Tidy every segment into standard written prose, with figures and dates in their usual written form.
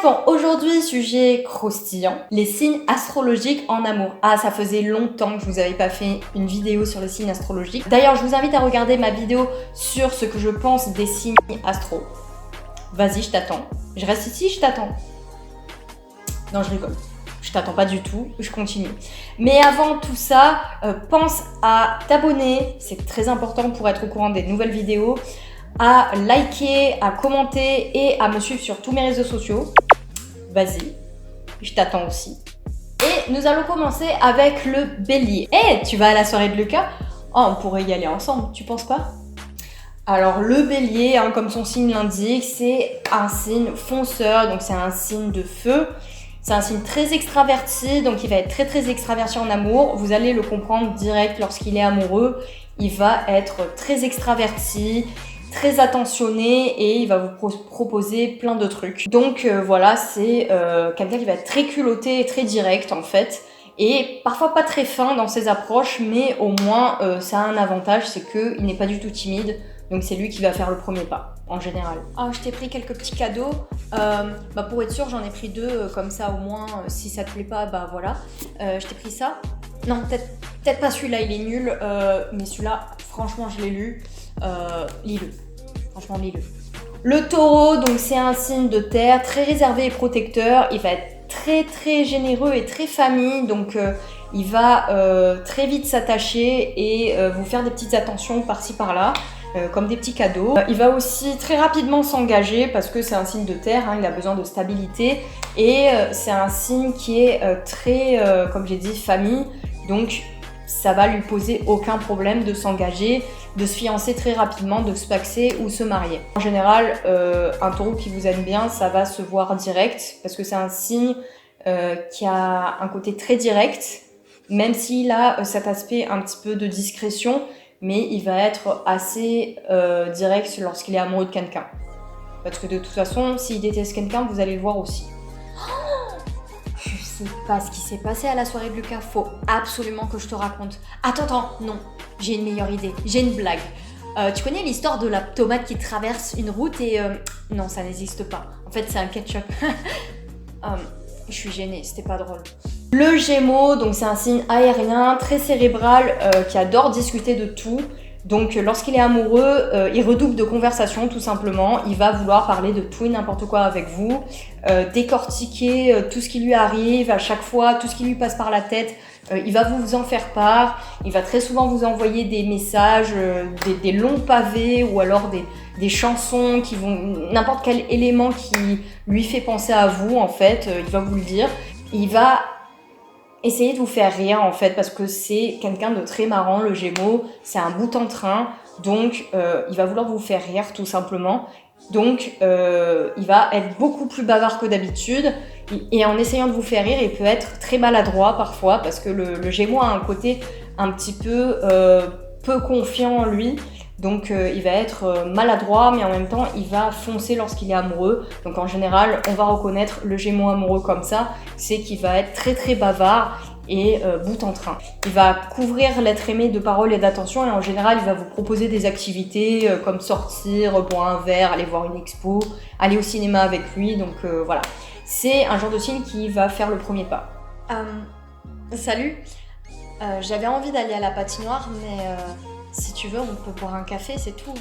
Bon, aujourd'hui, sujet croustillant, les signes astrologiques en amour. Ah, ça faisait longtemps que je vous avais pas fait une vidéo sur les signes astrologiques. D'ailleurs, je vous invite à regarder ma vidéo sur ce que je pense des signes astro. Vas-y, je t'attends. Je reste ici, je t'attends. Non, je rigole. Je t'attends pas du tout, je continue. Mais avant tout ça, pense à t'abonner, c'est très important pour être au courant des nouvelles vidéos, à liker, à commenter et à me suivre sur tous mes réseaux sociaux. Vas-y, je t'attends aussi. Et nous allons commencer avec le bélier. Eh, tu vas à la soirée de Lucas? Oh, on pourrait y aller ensemble, tu penses pas? Alors le bélier, comme son signe l'indique, c'est un signe fonceur, donc c'est un signe de feu. C'est un signe très extraverti, donc il va être très extraverti en amour. Vous allez le comprendre direct lorsqu'il est amoureux. Il va être très extraverti, très attentionné et il va vous proposer plein de trucs. Donc voilà, c'est quelqu'un qui va être très culotté et très direct en fait. Et parfois pas très fin dans ses approches, mais au moins ça a un avantage, c'est qu'il n'est pas du tout timide. Donc c'est lui qui va faire le premier pas, en général. Ah, je t'ai pris quelques petits cadeaux. Pour être sûr, j'en ai pris deux, comme ça au moins, si ça te plaît pas, bah voilà. Je t'ai pris ça. Non, peut-être pas celui-là, il est nul. Mais celui-là, franchement, je l'ai lu. Lis-le. Franchement, lis-le. Le taureau, donc c'est un signe de terre, très réservé et protecteur. Il va être très généreux et très famille. Donc il va très vite s'attacher et vous faire des petites attentions par-ci par-là. Comme des petits cadeaux. Il va aussi très rapidement s'engager parce que c'est un signe de terre, il a besoin de stabilité et c'est un signe qui est très, comme j'ai dit, famille, donc ça va lui poser aucun problème de s'engager, de se fiancer très rapidement, de se paxer ou se marier. En général, un taureau qui vous aime bien, ça va se voir direct parce que c'est un signe qui a un côté très direct, même s'il a cet aspect un petit peu de discrétion, mais il va être assez direct lorsqu'il est amoureux de quelqu'un. Parce que de toute façon, s'il déteste quelqu'un, vous allez le voir aussi. Oh, je sais pas ce qui s'est passé à la soirée de Lucas, faut absolument que je te raconte. Attends, non, j'ai une meilleure idée, j'ai une blague. Tu connais l'histoire de la tomate qui traverse une route et... Non, ça n'existe pas. En fait, c'est un ketchup. Je suis gênée, c'était pas drôle. Le Gémeaux, donc c'est un signe aérien, très cérébral, qui adore discuter de tout. Donc lorsqu'il est amoureux, il redouble de conversation tout simplement. Il va vouloir parler de tout et n'importe quoi avec vous, décortiquer tout ce qui lui arrive à chaque fois, tout ce qui lui passe par la tête. Il va vous en faire part. Il va très souvent vous envoyer des messages, des longs pavés ou alors des chansons qui vont... N'importe quel élément qui lui fait penser à vous en fait, il va vous le dire. Il va essayer de vous faire rire en fait parce que c'est quelqu'un de très marrant, le Gémeaux, c'est un bout en train, donc il va vouloir vous faire rire tout simplement. Donc il va être beaucoup plus bavard que d'habitude et en essayant de vous faire rire, il peut être très maladroit parfois parce que le Gémeaux a un côté un petit peu peu confiant en lui. Donc il va être maladroit, mais en même temps, il va foncer lorsqu'il est amoureux. Donc en général, on va reconnaître le Gémeaux amoureux comme ça, c'est qu'il va être très bavard et bout en train. Il va couvrir l'être aimé de paroles et d'attention et en général, il va vous proposer des activités comme sortir, boire un verre, aller voir une expo, aller au cinéma avec lui. Donc voilà, c'est un genre de signe qui va faire le premier pas. Salut, j'avais envie d'aller à la patinoire, mais... Si tu veux, on peut boire un café, c'est tout.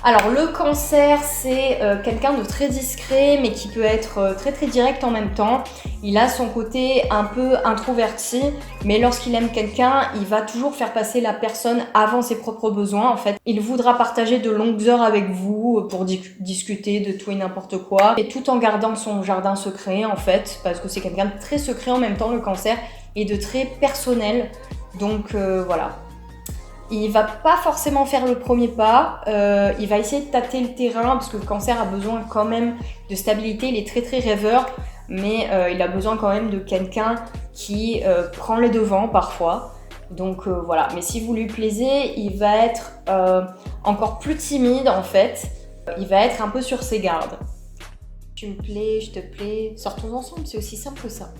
Alors le Cancer, c'est quelqu'un de très discret, mais qui peut être très direct en même temps. Il a son côté un peu introverti, mais lorsqu'il aime quelqu'un, il va toujours faire passer la personne avant ses propres besoins. En fait, il voudra partager de longues heures avec vous pour discuter de tout et n'importe quoi, et tout en gardant son jardin secret en fait, parce que c'est quelqu'un de très secret en même temps, le Cancer, et de très personnel. Donc voilà. Il va pas forcément faire le premier pas, il va essayer de tâter le terrain parce que le Cancer a besoin quand même de stabilité, il est très rêveur, mais il a besoin quand même de quelqu'un qui prend les devants parfois. Donc voilà, mais si vous lui plaisez, il va être encore plus timide en fait, il va être un peu sur ses gardes. Tu me plais, je te plais, sortons ensemble, c'est aussi simple que ça.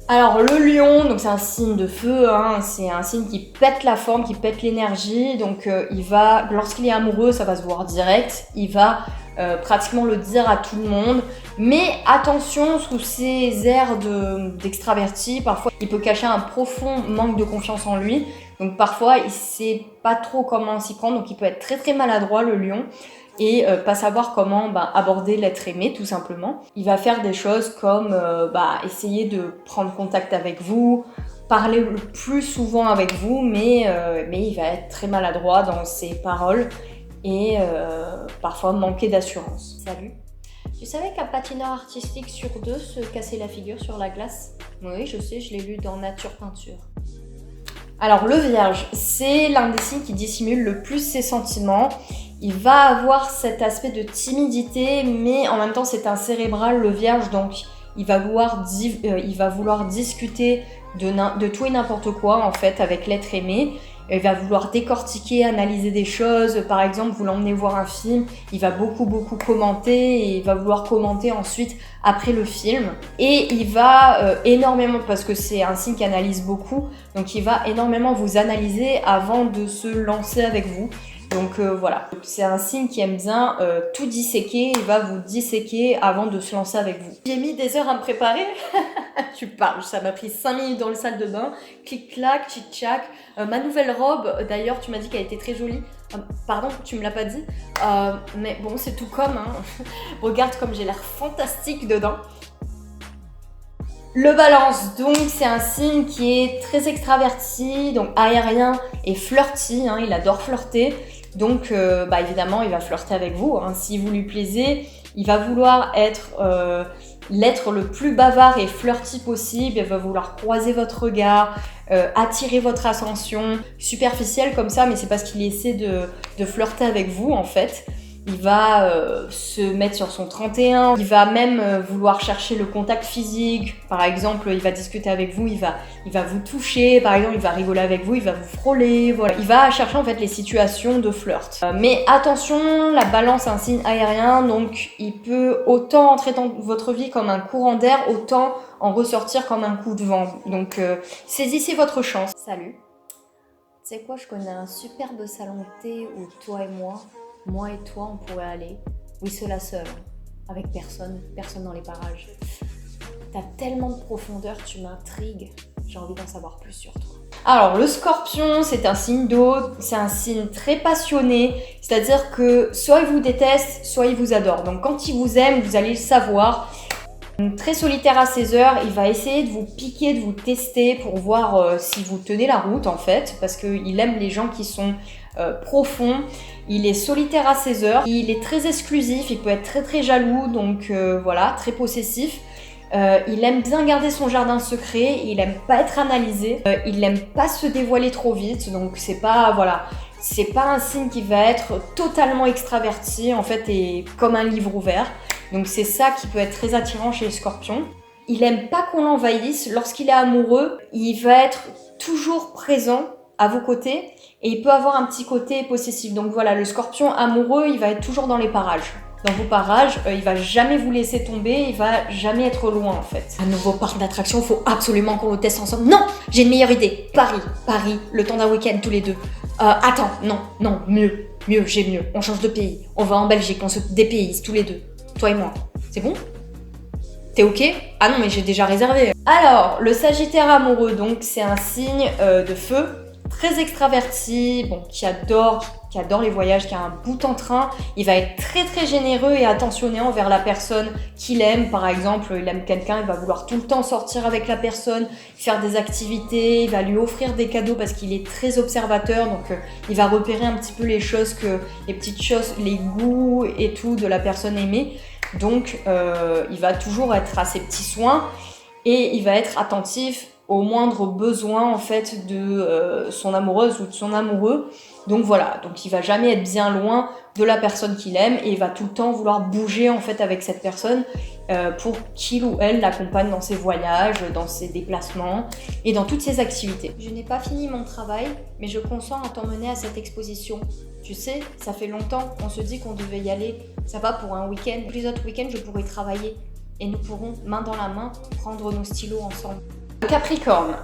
Alors le lion, donc c'est un signe de feu, c'est un signe qui pète la forme, qui pète l'énergie, donc il va, lorsqu'il est amoureux, ça va se voir direct, il va pratiquement le dire à tout le monde. Mais attention, sous ces airs d'extraverti, parfois il peut cacher un profond manque de confiance en lui. Donc parfois il sait pas trop comment s'y prendre, donc il peut être très très maladroit le lion. Et pas savoir comment aborder l'être aimé tout simplement. Il va faire des choses comme essayer de prendre contact avec vous, parler le plus souvent avec vous, mais il va être très maladroit dans ses paroles et parfois manquer d'assurance. Salut. Tu savais qu'un patineur artistique sur 2 se cassait la figure sur la glace? Oui, je sais, je l'ai lu dans Nature Peinture. Alors le Vierge, c'est l'un des signes qui dissimule le plus ses sentiments. Il va avoir cet aspect de timidité, mais en même temps c'est un cérébral, le Vierge, donc il va vouloir discuter de tout et n'importe quoi en fait avec l'être aimé. Il va vouloir décortiquer, analyser des choses. Par exemple, vous l'emmenez voir un film, il va beaucoup commenter et il va vouloir commenter ensuite après le film. Et il va énormément, parce que c'est un signe qui analyse beaucoup, donc il va énormément vous analyser avant de se lancer avec vous. Donc voilà, c'est un signe qui aime bien tout disséquer, il va vous disséquer avant de se lancer avec vous. J'ai mis des heures à me préparer, tu parles, ça m'a pris 5 minutes dans le salle de bain, clic-clac, tchic-tchac. Ma nouvelle robe, d'ailleurs tu m'as dit qu'elle était très jolie, pardon, tu me l'as pas dit, mais bon c'est tout comme, hein. Regarde comme j'ai l'air fantastique dedans. Le Balance, donc c'est un signe qui est très extraverti, donc aérien et flirty, hein, il adore flirter. Donc évidemment il va flirter avec vous, hein. Si vous lui plaisez, il va vouloir être l'être le plus bavard et flirty possible, il va vouloir croiser votre regard, attirer votre attention, superficiel comme ça, mais c'est parce qu'il essaie de flirter avec vous en fait. Il va se mettre sur son 31, il va même vouloir chercher le contact physique. Par exemple, il va discuter avec vous, il va vous toucher, par exemple, il va rigoler avec vous, il va vous frôler, voilà. Il va chercher en fait les situations de flirt. Mais attention, la Balance est un signe aérien, donc il peut autant entrer dans votre vie comme un courant d'air, autant en ressortir comme un coup de vent. Donc saisissez votre chance. Salut. Tu sais quoi, je connais un superbe salon de thé où toi et moi et toi, on pourrait aller. Oui, seul à seul, avec personne dans les parages. T'as tellement de profondeur, tu m'intrigues. J'ai envie d'en savoir plus sur toi. Alors, le Scorpion, c'est un signe d'eau, c'est un signe très passionné, c'est-à-dire que soit il vous déteste, soit il vous adore. Donc, quand il vous aime, vous allez le savoir. Très solitaire à ses heures, il va essayer de vous piquer, de vous tester pour voir si vous tenez la route en fait, parce qu'il aime les gens qui sont profonds. Il est solitaire à ses heures, il est très exclusif, il peut être très très jaloux, donc voilà, très possessif. Il aime bien garder son jardin secret, il aime pas être analysé, il aime pas se dévoiler trop vite, donc c'est pas un signe qui va être totalement extraverti en fait et comme un livre ouvert. Donc c'est ça qui peut être très attirant chez les Scorpions. Il aime pas qu'on l'envahisse. Lorsqu'il est amoureux, il va être toujours présent à vos côtés et il peut avoir un petit côté possessif. Donc voilà, le Scorpion amoureux, il va être toujours dans les parages. Dans vos parages, il va jamais vous laisser tomber, il va jamais être loin en fait. Un nouveau parc d'attractions, il faut absolument qu'on le teste ensemble. Non, j'ai une meilleure idée. Paris, le temps d'un week-end tous les deux. Attends, non, mieux, j'ai mieux. On change de pays. On va en Belgique, on se dépayse tous les deux. Toi et moi. C'est bon? T'es ok? Ah non, mais j'ai déjà réservé. Alors, le Sagittaire amoureux, donc c'est un signe de feu, très extraverti, bon, qui adore les voyages, qui a un bout en train. Il va être très très généreux et attentionné envers la personne qu'il aime. Par exemple, il aime quelqu'un, il va vouloir tout le temps sortir avec la personne, faire des activités, il va lui offrir des cadeaux parce qu'il est très observateur. Donc il va repérer un petit peu les petites choses, les goûts et tout de la personne aimée. Donc il va toujours être à ses petits soins et il va être attentif aux moindres besoins en fait de son amoureuse ou de son amoureux. Donc voilà, donc il va jamais être bien loin de la personne qu'il aime et il va tout le temps vouloir bouger en fait avec cette personne pour qu'il ou elle l'accompagne dans ses voyages, dans ses déplacements et dans toutes ses activités. Je n'ai pas fini mon travail, mais je consens à t'emmener à cette exposition. Tu sais, ça fait longtemps qu'on se dit qu'on devait y aller. Ça va pour un week-end. Tous les autres week-ends, je pourrai travailler et nous pourrons, main dans la main, prendre nos stylos ensemble. Capricorne,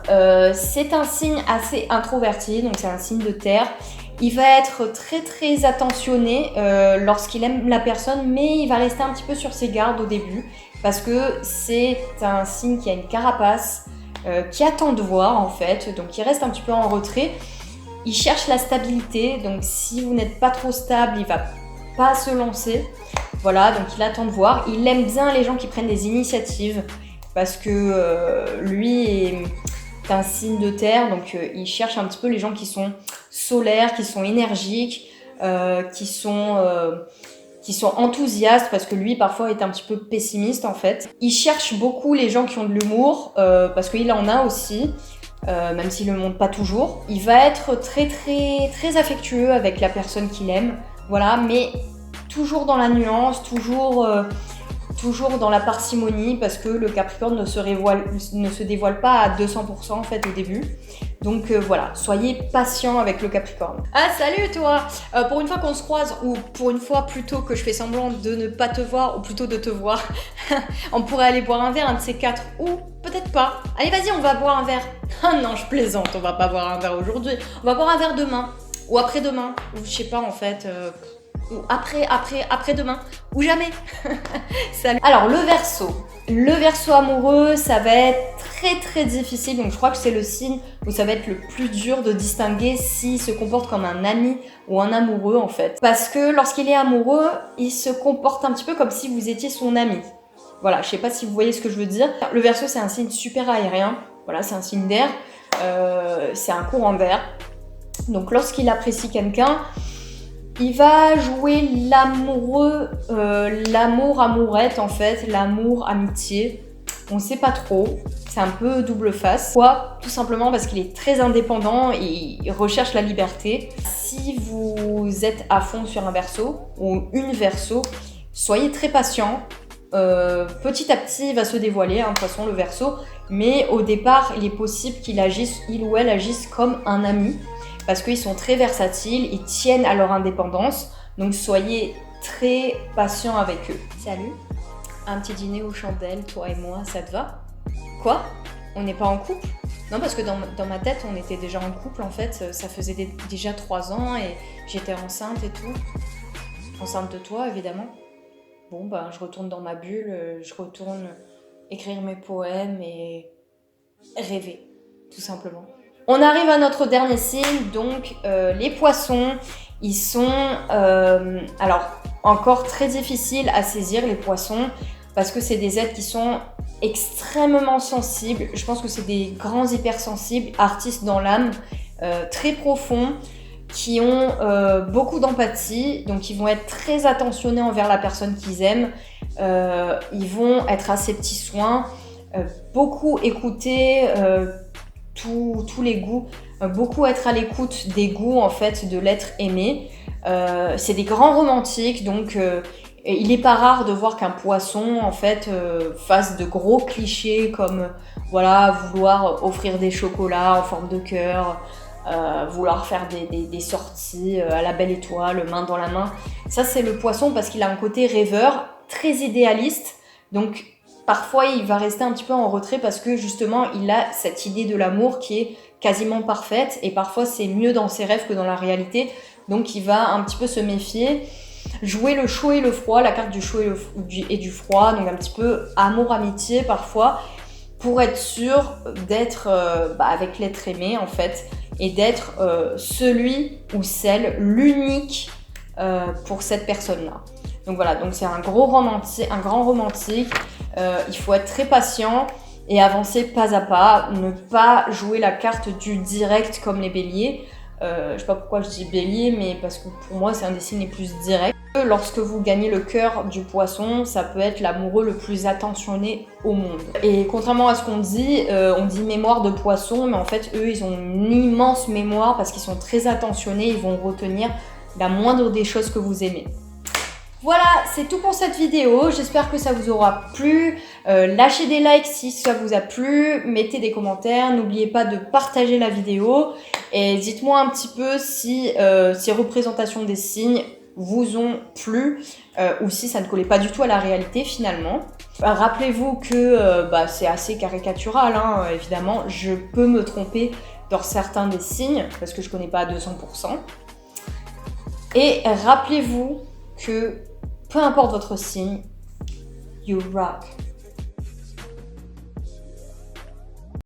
c'est un signe assez introverti, donc c'est un signe de terre. Il va être très attentionné lorsqu'il aime la personne, mais il va rester un petit peu sur ses gardes au début parce que c'est un signe qui a une carapace, qui attend de voir en fait, donc il reste un petit peu en retrait. Il cherche la stabilité, donc si vous n'êtes pas trop stable, il va pas se lancer. Voilà, donc il attend de voir. Il aime bien les gens qui prennent des initiatives parce que lui est un signe de terre, donc il cherche un petit peu les gens qui sont solaires, qui sont énergiques, qui sont enthousiastes, parce que lui parfois est un petit peu pessimiste en fait. Il cherche beaucoup les gens qui ont de l'humour, parce qu'il en a aussi, même s'il ne le montre pas toujours. Il va être très affectueux avec la personne qu'il aime, voilà, mais toujours dans la nuance, toujours dans la parcimonie, parce que le Capricorne ne se dévoile pas à 200% en fait au début. Donc voilà, soyez patient avec le Capricorne. Ah salut toi, pour une fois qu'on se croise, ou pour une fois plutôt que je fais semblant de ne pas te voir, ou plutôt de te voir, on pourrait aller boire un verre, un de ces quatre, ou peut-être pas. Allez vas-y, on va boire un verre. Ah non, je plaisante, on va pas boire un verre aujourd'hui, on va boire un verre demain, ou après-demain, ou je sais pas en fait... ou après-demain, ou jamais. Salut. Alors le Verseau amoureux, ça va être très difficile, donc je crois que c'est le signe où ça va être le plus dur de distinguer s'il se comporte comme un ami ou un amoureux en fait. Parce que lorsqu'il est amoureux, il se comporte un petit peu comme si vous étiez son ami. Voilà, je sais pas si vous voyez ce que je veux dire. Le Verseau, c'est un signe super aérien, voilà, c'est un signe d'air, c'est un courant d'air. Donc lorsqu'il apprécie quelqu'un, il va jouer l'amoureux, l'amour-amourette en fait, l'amour-amitié. On ne sait pas trop, c'est un peu double face. Pourquoi ? Tout simplement parce qu'il est très indépendant et il recherche la liberté. Si vous êtes à fond sur un Verseau ou une Verseau, soyez très patient. Petit à petit, il va se dévoiler, de toute façon, le Verseau. Mais au départ, il est possible qu'il ou elle agisse comme un ami. Parce qu'ils sont très versatiles, ils tiennent à leur indépendance, donc soyez très patient avec eux. Salut, un petit dîner aux chandelles, toi et moi, ça te va? Quoi? On n'est pas en couple? Non, parce que dans ma tête, on était déjà en couple en fait, ça faisait déjà 3 ans et j'étais enceinte et tout. Enceinte de toi, évidemment. Bon, ben, je retourne dans ma bulle, je retourne écrire mes poèmes et rêver, tout simplement. On arrive à notre dernier signe, donc les Poissons. Ils sont alors encore très difficiles à saisir, les Poissons, parce que c'est des êtres qui sont extrêmement sensibles. Je pense que c'est des grands hypersensibles, artistes dans l'âme, très profonds, qui ont beaucoup d'empathie, donc ils vont être très attentionnés envers la personne qu'ils aiment. Ils vont être à ses petits soins, beaucoup écouter tous les goûts, beaucoup être à l'écoute des goûts en fait de l'être aimé. C'est des grands romantiques, donc il n'est pas rare de voir qu'un Poisson en fait fasse de gros clichés comme voilà, vouloir offrir des chocolats en forme de cœur, vouloir faire des sorties à la belle étoile, main dans la main. Ça c'est le Poisson parce qu'il a un côté rêveur, très idéaliste, donc parfois, il va rester un petit peu en retrait parce que justement, il a cette idée de l'amour qui est quasiment parfaite et parfois, c'est mieux dans ses rêves que dans la réalité. Donc, il va un petit peu se méfier, jouer le chaud et le froid, la carte du chaud et du froid, donc un petit peu amour-amitié parfois, pour être sûr d'être avec l'être aimé en fait et d'être celui ou celle, l'unique pour cette personne-là. Donc voilà, donc c'est un grand romantique. Il faut être très patient et avancer pas à pas, ne pas jouer la carte du direct comme les béliers. Je sais pas pourquoi je dis bélier, mais parce que pour moi c'est un des signes les plus directs. Lorsque vous gagnez le cœur du Poisson, ça peut être l'amoureux le plus attentionné au monde. Et contrairement à ce qu'on dit mémoire de Poisson, mais en fait eux ils ont une immense mémoire parce qu'ils sont très attentionnés, ils vont retenir la moindre des choses que vous aimez. Voilà, c'est tout pour cette vidéo, j'espère que ça vous aura plu. Lâchez des likes si ça vous a plu, mettez des commentaires, n'oubliez pas de partager la vidéo et dites-moi un petit peu si ces représentations des signes vous ont plu ou si ça ne collait pas du tout à la réalité finalement. Rappelez-vous que c'est assez caricatural, hein, évidemment, je peux me tromper dans certains des signes parce que je connais pas à 200%. Et rappelez-vous que peu importe votre signe, you rock.